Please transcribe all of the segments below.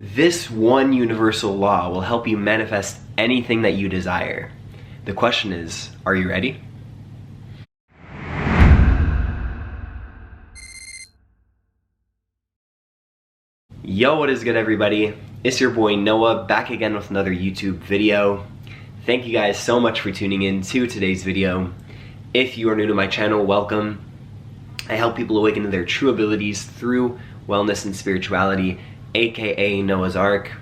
This one universal law will help you manifest anything that you desire. The question is, are you ready? Yo, what is good everybody? It's your boy Noah back again with another YouTube video. Thank you guys so much for tuning in to today's video. If you are new to my channel, welcome. I help people awaken to their true abilities through wellness and spirituality, aka Noah's Ark.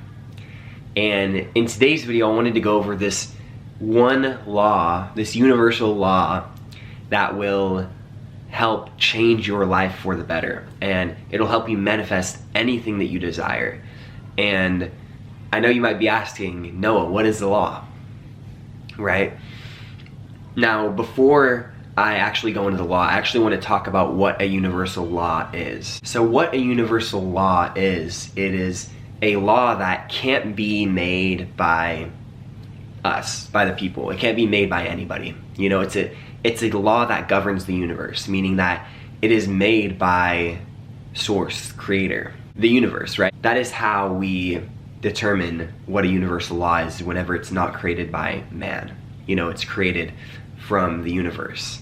And in today's video I wanted to go over this one law, this universal law that will help change your life for the better, and it'll help you manifest anything that you desire. And I know you might be asking, Noah, what is the law? Right? Now, before I actually go into the law, I actually want to talk about what a universal law is. So what a universal law is, it is a law that can't be made by us, by the people. It can't be made by anybody. You know, it's a law that governs the universe, meaning that it is made by source, creator, the universe, right? That is how we determine what a universal law is whenever it's not created by man. You know, it's created from the universe.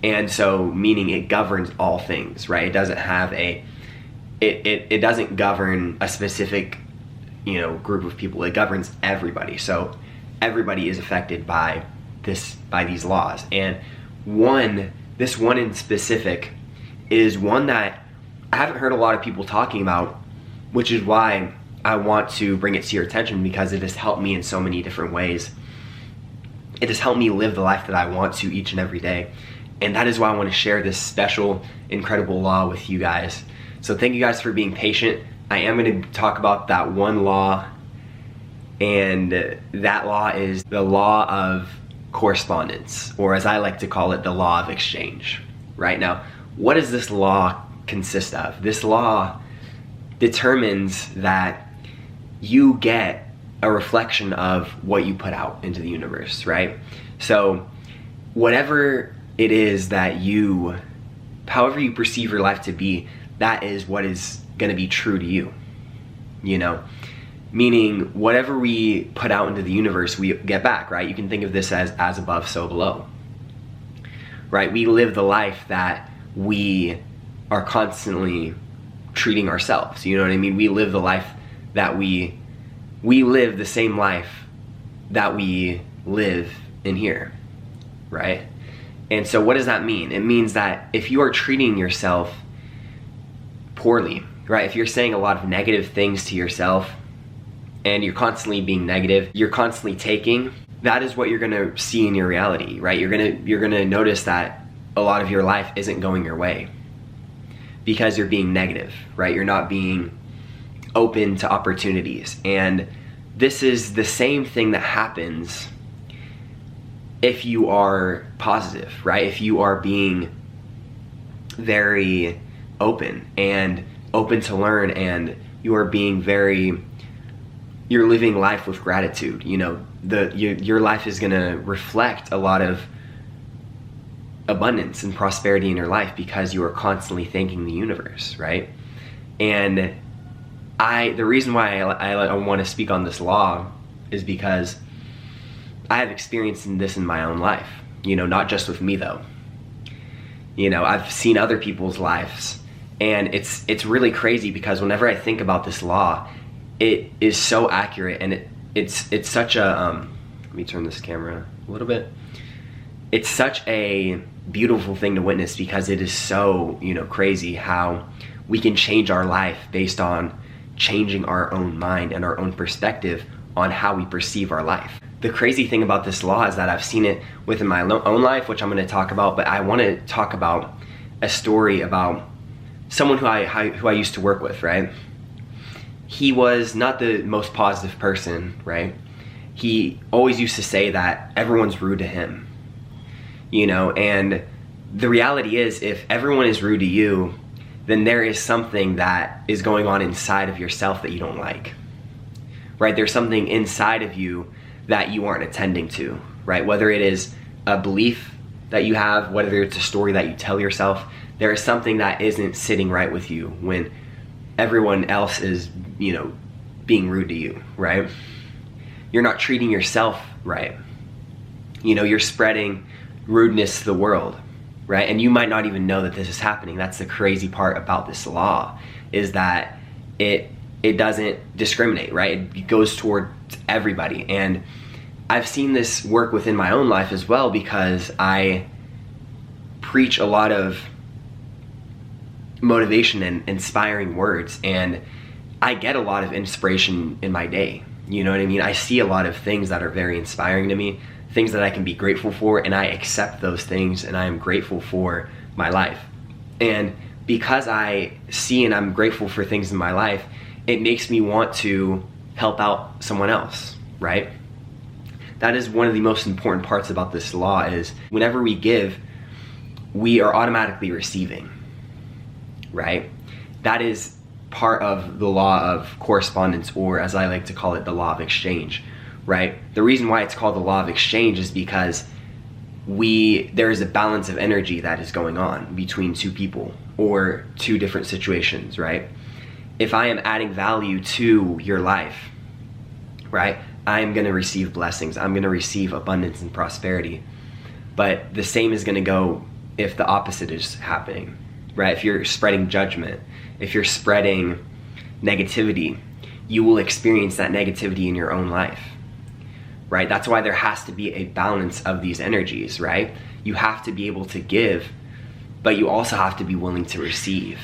And so, meaning it governs all things, right? It doesn't have it doesn't govern a specific, you know, group of people. It governs everybody. So everybody is affected by these laws. And this one in specific is one that I haven't heard a lot of people talking about, which is why I want to bring it to your attention, because it has helped me in so many different ways. It has helped me live the life that I want to each and every day. And that is why I want to share this special, incredible law with you guys. So thank you guys for being patient. I am going to talk about that one law, and that law is the law of correspondence, or as I like to call it, the law of exchange. Right now, what does this law consist of? This law determines that you get a reflection of what you put out into the universe, right? So whatever it is that however you perceive your life to be, that is what is going to be true to you, you know? Meaning whatever we put out into the universe, we get back, right? You can think of this as above, so below, right? We live the life that we are constantly treating ourselves, you know what I mean? We live the life that we live the same life that we live in here, right? And so what does that mean? It means that if you are treating yourself poorly, right? If you're saying a lot of negative things to yourself, and you're constantly being negative, you're constantly taking, that is what you're gonna see in your reality, right? You're gonna notice that a lot of your life isn't going your way because you're being negative, right? You're not being open to opportunities. And this is the same thing that happens if you are positive, right? If you are being very open to learn, and you are being you're living life with gratitude, you know, your life is gonna reflect a lot of abundance and prosperity in your life because you are constantly thanking the universe, right? And the reason why I want to speak on this law is because I have experienced this in my own life, you know, not just with me though. You know, I've seen other people's lives, and it's really crazy because whenever I think about this law, it is so accurate, and it's such a let me turn this camera a little bit. It's such a beautiful thing to witness because it is so, you know, crazy how we can change our life based on changing our own mind and our own perspective on how we perceive our life. The crazy thing about this law is that I've seen it within my own life, which I'm going to talk about, but I want to talk about a story about someone who I used to work with, right? He was not the most positive person, right? He always used to say that everyone's rude to him, you know, and the reality is, if everyone is rude to you, then there is something that is going on inside of yourself that you don't like, right? There's something inside of you that you aren't attending to, right? Whether it is a belief that you have, whether it's a story that you tell yourself, there is something that isn't sitting right with you when everyone else is, you know, being rude to you, right? You're not treating yourself right. You know, you're spreading rudeness to the world, right? And you might not even know that this is happening. That's the crazy part about this law, is that it doesn't discriminate, right? It goes toward everybody. And I've seen this work within my own life as well, because I preach a lot of motivation and inspiring words, and I get a lot of inspiration in my day. You know what I mean? I see a lot of things that are very inspiring to me, things that I can be grateful for, and I accept those things, and I am grateful for my life. And because I see and I'm grateful for things in my life, it makes me want to help out someone else, right? That is one of the most important parts about this law, is whenever we give, we are automatically receiving, right? That is part of the law of correspondence, or as I like to call it, the law of exchange, right? The reason why it's called the law of exchange is because there is a balance of energy that is going on between two people or two different situations, right? If I am adding value to your life, right, I'm gonna receive blessings, I'm gonna receive abundance and prosperity. But the same is gonna go if the opposite is happening, right? If you're spreading judgment, if you're spreading negativity, you will experience that negativity in your own life, right? That's why there has to be a balance of these energies, right? You have to be able to give, but you also have to be willing to receive.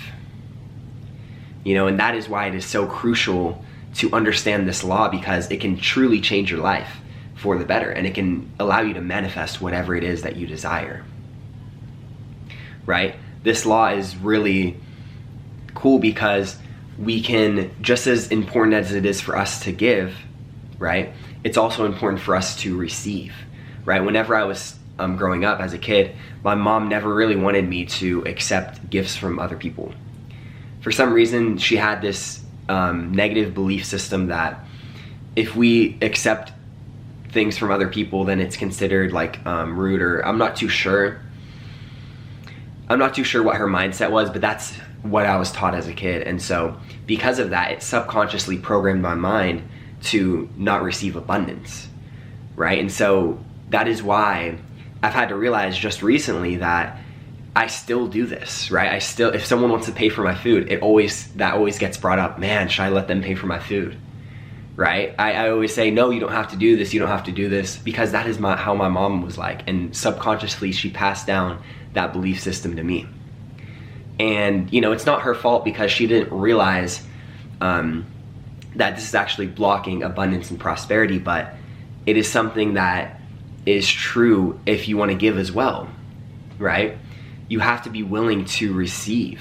You know, and that is why it is so crucial to understand this law, because it can truly change your life for the better, and it can allow you to manifest whatever it is that you desire, right? This law is really cool because we can, just as important as it is for us to give, right, it's also important for us to receive, right? Whenever I was growing up as a kid, my mom never really wanted me to accept gifts from other people. For some reason, she had this negative belief system that if we accept things from other people, then it's considered like rude, or I'm not too sure what her mindset was, but that's what I was taught as a kid. And so because of that, it subconsciously programmed my mind to not receive abundance, right? And so that is why I've had to realize just recently that I still do this, right? If someone wants to pay for my food, that always gets brought up. Man, should I let them pay for my food, right? I always say, no, you don't have to do this, you don't have to do this, because that is how my mom was like, and subconsciously she passed down that belief system to me. And you know, it's not her fault, because she didn't realize that this is actually blocking abundance and prosperity, but it is something that is true if you want to give as well, right? You have to be willing to receive.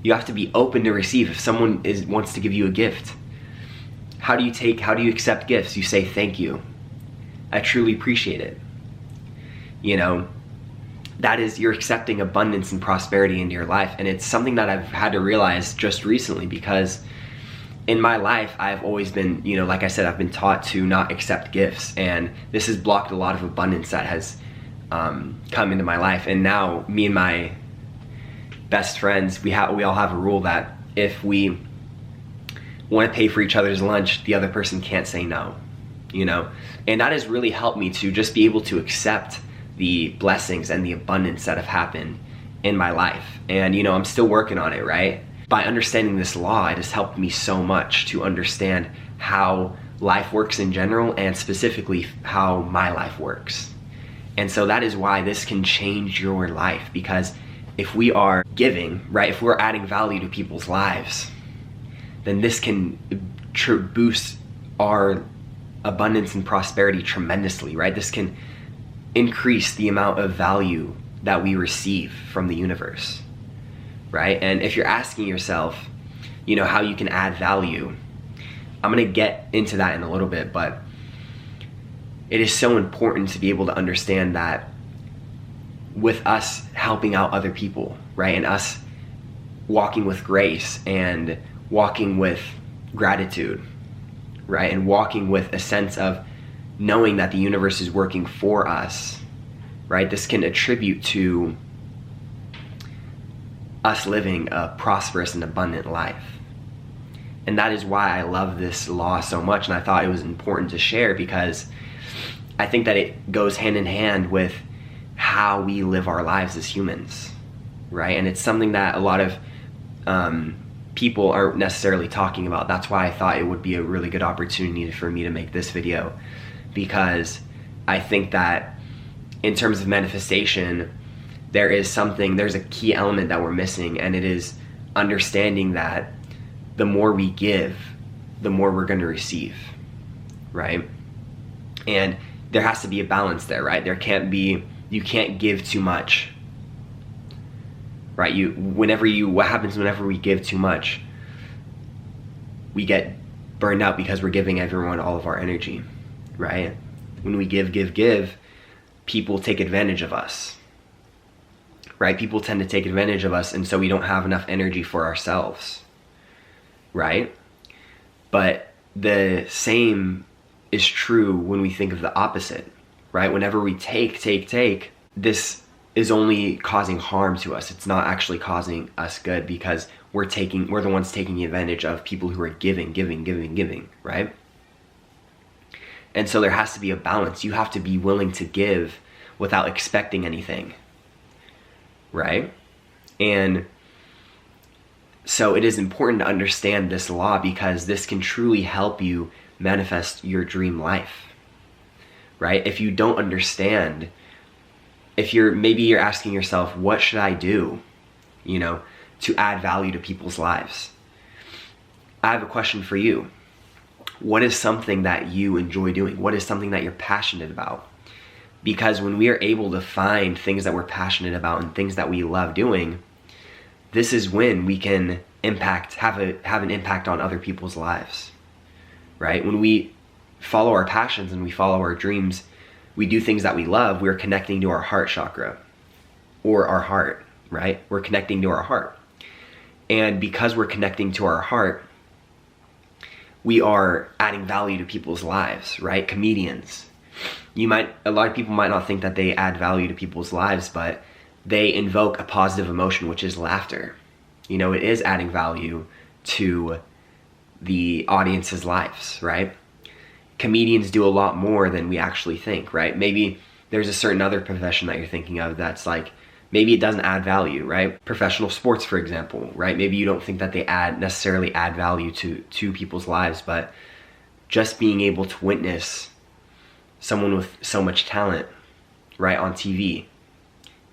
You have to be open to receive. If someone wants to give you a gift, how do you accept gifts? You say, thank you, I truly appreciate it. You know, that is, you're accepting abundance and prosperity into your life. And it's something that I've had to realize just recently, because in my life, I've always been, you know, like I said, I've been taught to not accept gifts, and this has blocked a lot of abundance that has come into my life. And now me and my best friends, we all have a rule that if we want to pay for each other's lunch, the other person can't say no, you know? And that has really helped me to just be able to accept the blessings and the abundance that have happened in my life. And you know, I'm still working on it, right? By understanding this law, it has helped me so much to understand how life works in general, and specifically how my life works. And so that is why this can change your life, because if we are giving, right, if we're adding value to people's lives, then this can boost our abundance and prosperity tremendously, right? This can increase the amount of value that we receive from the universe, right? And if you're asking yourself, you know, how you can add value, I'm gonna get into that in a little bit, but it is so important to be able to understand that with us helping out other people, right, and us walking with grace and walking with gratitude, right, and walking with a sense of knowing that the universe is working for us, right, this can attribute to us living a prosperous and abundant life. And that is why I love this law so much, and I thought it was important to share, because I think that it goes hand in hand with how we live our lives as humans, right? And it's something that a lot of people aren't necessarily talking about. That's why I thought it would be a really good opportunity for me to make this video, because I think that in terms of manifestation, there's a key element that we're missing, and it is understanding that the more we give, the more we're going to receive, right? And there has to be a balance there, right? You can't give too much, right? What happens whenever we give too much? We get burned out because we're giving everyone all of our energy, right? When we give, people take advantage of us, right? People tend to take advantage of us, and so we don't have enough energy for ourselves, right? But the same is true when we think of the opposite, right? Whenever we take, this is only causing harm to us. It's not actually causing us good, because we're the ones taking advantage of people who are giving, right? And so there has to be a balance. You have to be willing to give without expecting anything, right? And so it is important to understand this law, because this can truly help you manifest your dream life, right? If you don't understand, maybe you're asking yourself, what should I do, to add value to people's lives? I have a question for you. What is something that you enjoy doing? What is something that you're passionate about? Because when we are able to find things that we're passionate about and things that we love doing, this is when we can have an impact on other people's lives, right? When we follow our passions and we follow our dreams, we do things that we love, we're connecting to our heart chakra, or our heart, right? We're connecting to our heart. And because we're connecting to our heart, we are adding value to people's lives, right? Comedians. A lot of people might not think that they add value to people's lives, but they invoke a positive emotion, which is laughter. It is adding value to the audience's lives, right? Comedians do a lot more than we actually think, right? Maybe there's a certain other profession that you're thinking of that's like, maybe it doesn't add value, right? Professional sports, for example, right? Maybe you don't think that they necessarily add value to people's lives, but just being able to witness someone with so much talent, right, on TV,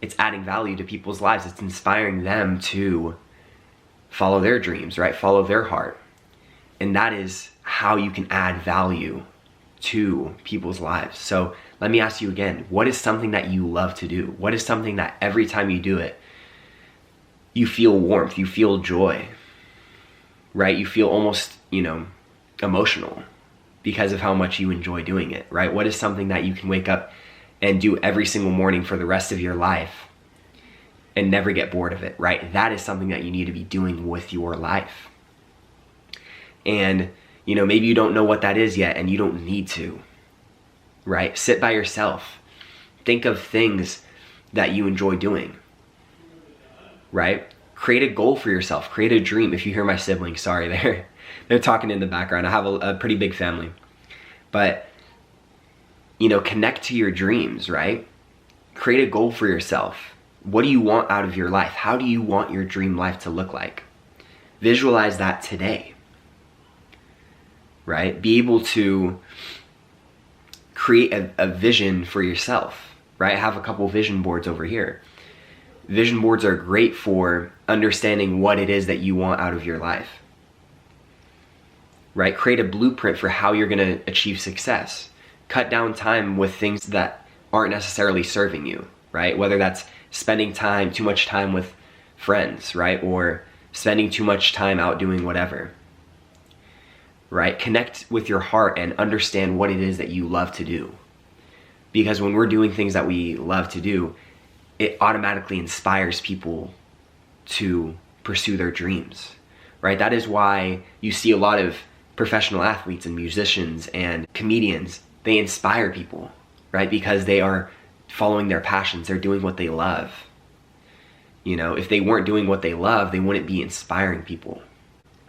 it's adding value to people's lives. It's inspiring them to follow their dreams, right? Follow their heart. And that is how you can add value to people's lives. So let me ask you again, what is something that you love to do? What is something that every time you do it, you feel warmth, you feel joy, right? You feel almost, emotional because of how much you enjoy doing it, right? What is something that you can wake up and do every single morning for the rest of your life and never get bored of it, right? That is something that you need to be doing with your life. And, maybe you don't know what that is yet, and you don't need to, right? Sit by yourself. Think of things that you enjoy doing, right? Create a goal for yourself. Create a dream. If you hear my siblings, sorry, they're talking in the background. I have a pretty big family. But, connect to your dreams, right? Create a goal for yourself. What do you want out of your life? How do you want your dream life to look like? Visualize that today, right? Be able to create a vision for yourself, right? I have a couple vision boards over here. Vision boards are great for understanding what it is that you want out of your life, right? Create a blueprint for how you're going to achieve success. Cut down time with things that aren't necessarily serving you, right? Whether that's spending too much time with friends, right? Or spending too much time out doing whatever, right? Connect with your heart and understand what it is that you love to do. Because when we're doing things that we love to do, it automatically inspires people to pursue their dreams, right? That is why you see a lot of professional athletes and musicians and comedians. They inspire people, right? Because they are following their passions. They're doing what they love. If they weren't doing what they love, they wouldn't be inspiring people.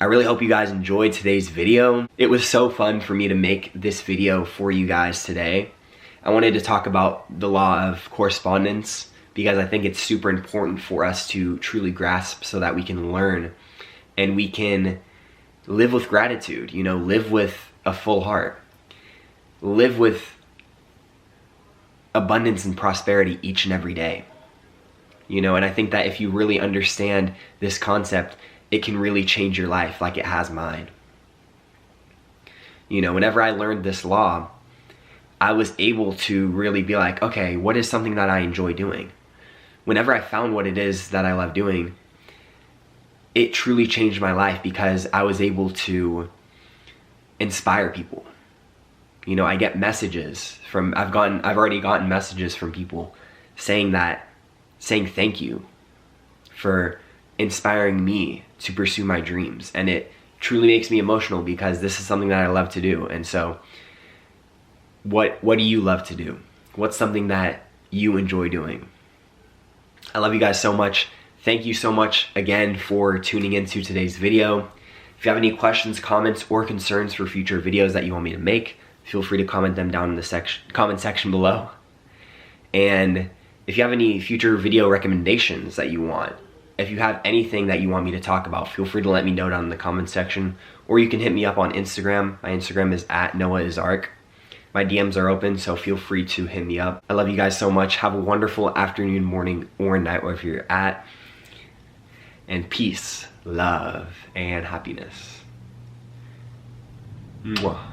I really hope you guys enjoyed today's video. It was so fun for me to make this video for you guys today. I wanted to talk about the law of correspondence because I think it's super important for us to truly grasp so that we can learn and we can live with gratitude, you know, live with a full heart, live with abundance and prosperity each and every day. You know, and I think that if you really understand this concept, it can really change your life like it has mine. You know, whenever I learned this law, I was able to really be like, okay, what is something that I enjoy doing? Whenever I found what it is that I love doing, it truly changed my life because I was able to inspire people. You know, I get messages from, I've already gotten messages from people saying thank you for inspiring me to pursue my dreams. And it truly makes me emotional because this is something that I love to do. And so what do you love to do? What's something that you enjoy doing? I love you guys so much. Thank you so much again for tuning into today's video. If you have any questions, comments, or concerns for future videos that you want me to make, feel free to comment them down in the comment section below. And if you have any future video recommendations that you want, if you have anything that you want me to talk about, feel free to let me know down in the comment section, or you can hit me up on Instagram. My Instagram is @NoahIsArk. My DMs are open, so feel free to hit me up. I love you guys so much. Have a wonderful afternoon, morning, or night wherever you're at. And peace, love, and happiness. Mwah.